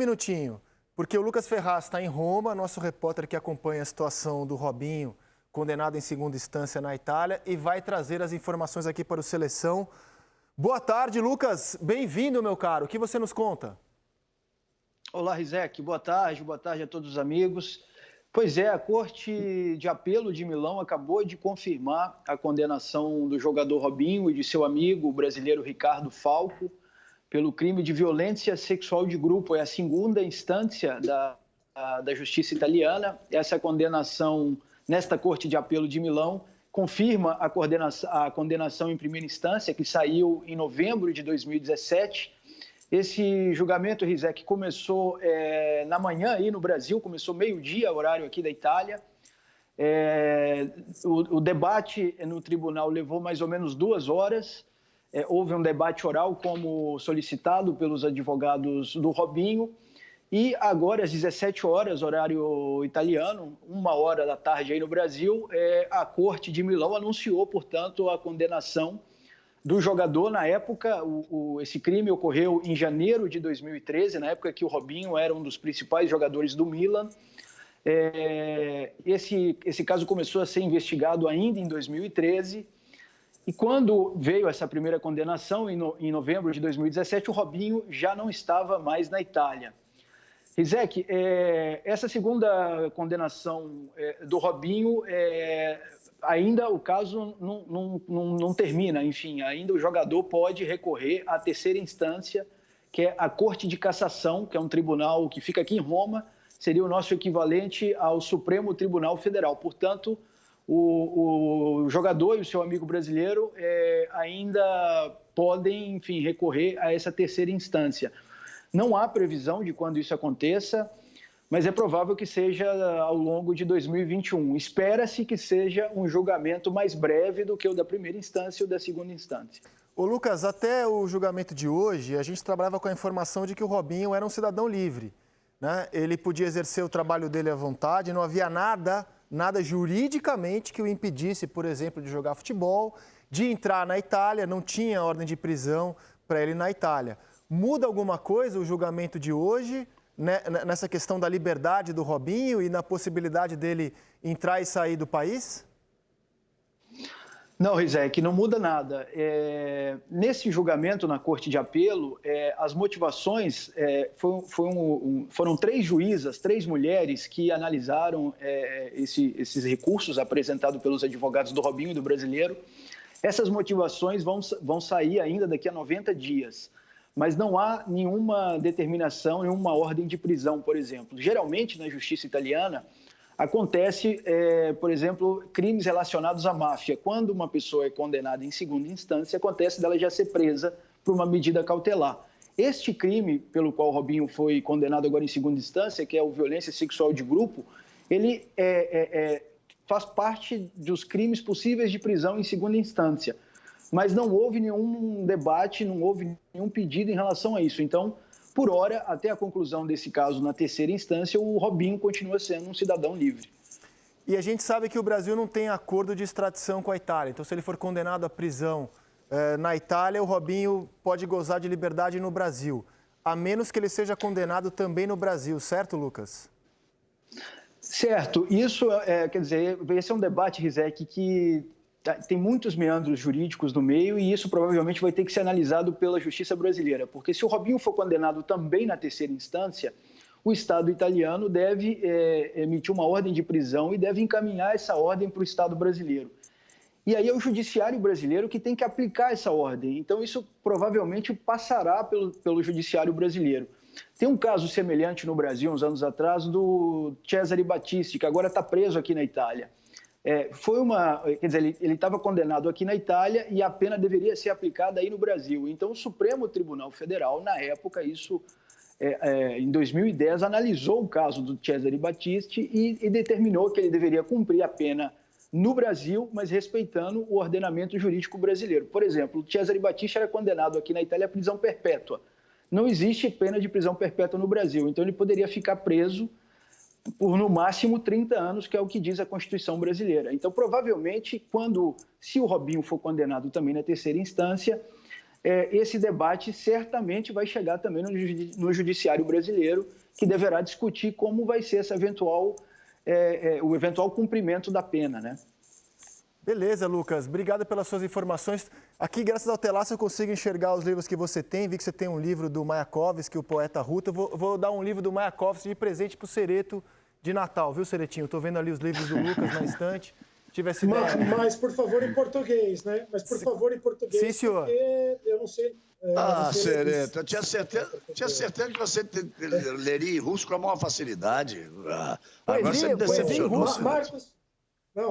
minutinho, porque o Lucas Ferraz está em Roma, nosso repórter que acompanha a situação do Robinho, condenado em segunda instância na Itália, e vai trazer as informações aqui para o Seleção. Boa tarde, Lucas. Bem-vindo, meu caro. O que você nos conta? Olá, Rizek. Boa tarde a todos os amigos. Pois é, a Corte de Apelo de Milão acabou de confirmar a condenação do jogador Robinho e de seu amigo, o brasileiro Ricardo Falco, pelo crime de violência sexual de grupo. É a segunda instância da justiça italiana. Essa condenação nesta Corte de Apelo de Milão confirma a condenação em primeira instância, que saiu em novembro de 2017. Esse julgamento, Rizek, começou na manhã aí no Brasil, começou meio-dia, horário aqui da Itália. O debate no tribunal levou mais ou menos 2 horas. Houve um debate oral, como solicitado pelos advogados do Robinho. E agora, às 17 horas, horário italiano, 1h da tarde aí no Brasil, a Corte de Milão anunciou, portanto, a condenação do jogador. Na época, esse crime ocorreu em janeiro de 2013, na época que o Robinho era um dos principais jogadores do Milan. Esse caso começou a ser investigado ainda em 2013, e quando veio essa primeira condenação, em novembro de 2017, o Robinho já não estava mais na Itália. Rizek, essa segunda condenação do Robinho, ainda o caso não termina. Enfim, ainda o jogador pode recorrer à terceira instância, que é a Corte de Cassação, que é um tribunal que fica aqui em Roma, seria o nosso equivalente ao Supremo Tribunal Federal. Portanto, o jogador e o seu amigo brasileiro ainda podem, enfim, recorrer a essa terceira instância. Não há previsão de quando isso aconteça, mas é provável que seja ao longo de 2021. Espera-se que seja um julgamento mais breve do que o da primeira instância ou da segunda instância. Ô Lucas, até o julgamento de hoje, a gente trabalhava com a informação de que o Robinho era um cidadão livre, né? Ele podia exercer o trabalho dele à vontade, não havia nada juridicamente que o impedisse, por exemplo, de jogar futebol, de entrar na Itália, não tinha ordem de prisão para ele na Itália. Muda alguma coisa o julgamento de hoje, né, nessa questão da liberdade do Robinho e na possibilidade dele entrar e sair do país? Não, Rizek, não muda nada. Nesse julgamento na Corte de Apelo, as motivações foram 3 juízas, 3 mulheres que analisaram esses recursos apresentados pelos advogados do Robinho e do brasileiro. Essas motivações vão sair ainda daqui a 90 dias. Mas não há nenhuma determinação, nenhuma ordem de prisão, por exemplo. Geralmente, na justiça italiana, acontece, por exemplo, crimes relacionados à máfia. Quando uma pessoa é condenada em segunda instância, acontece dela já ser presa por uma medida cautelar. Este crime, pelo qual o Robinho foi condenado agora em segunda instância, que é o violência sexual de grupo, ele faz parte dos crimes possíveis de prisão em segunda instância. Mas não houve nenhum debate, não houve nenhum pedido em relação a isso. Então, por hora, até a conclusão desse caso na terceira instância, o Robinho continua sendo um cidadão livre. E a gente sabe que o Brasil não tem acordo de extradição com a Itália. Então, se ele for condenado à prisão na Itália, o Robinho pode gozar de liberdade no Brasil, a menos que ele seja condenado também no Brasil, certo, Lucas? Certo. Isso, quer dizer, esse é um debate, Rizek, que tem muitos meandros jurídicos no meio, e isso provavelmente vai ter que ser analisado pela justiça brasileira, porque se o Robinho for condenado também na terceira instância, o Estado italiano deve emitir uma ordem de prisão e deve encaminhar essa ordem para o Estado brasileiro. E aí é o judiciário brasileiro que tem que aplicar essa ordem. Então isso provavelmente passará pelo judiciário brasileiro. Tem um caso semelhante no Brasil, uns anos atrás, do Cesare Battisti, que agora está preso aqui na Itália. Quer dizer, ele estava condenado aqui na Itália e a pena deveria ser aplicada aí no Brasil. Então, o Supremo Tribunal Federal, na época, em 2010, analisou o caso do Cesare Battisti e determinou que ele deveria cumprir a pena no Brasil, mas respeitando o ordenamento jurídico brasileiro. Por exemplo, o Cesare Battisti era condenado aqui na Itália à prisão perpétua. Não existe pena de prisão perpétua no Brasil, então ele poderia ficar preso por no máximo 30 anos, que é o que diz a Constituição brasileira. Então, provavelmente, se o Robinho for condenado também na terceira instância, esse debate certamente vai chegar também no judiciário brasileiro, que deverá discutir como vai ser essa o eventual cumprimento da pena, né? Beleza, Lucas. Obrigado pelas suas informações. Aqui, graças ao Telácio, eu consigo enxergar os livros que você tem. Vi que você tem um livro do Mayakovsky, o poeta Ruta. Eu vou dar um livro do Mayakovsky de presente para o Sereto de Natal, viu, Seretinho? Estou vendo ali os livros do Lucas na estante. Tive essa ideia. Mas, por favor, em português, né? Mas, por favor, em português. Sim, senhor. Porque eu não sei... Sereto, eu tinha certeza que você leria em russo com a maior facilidade. Agora você me decepcionou.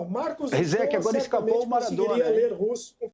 Marcos Rizek, agora escapou o Maradona. Conseguiria ler russo com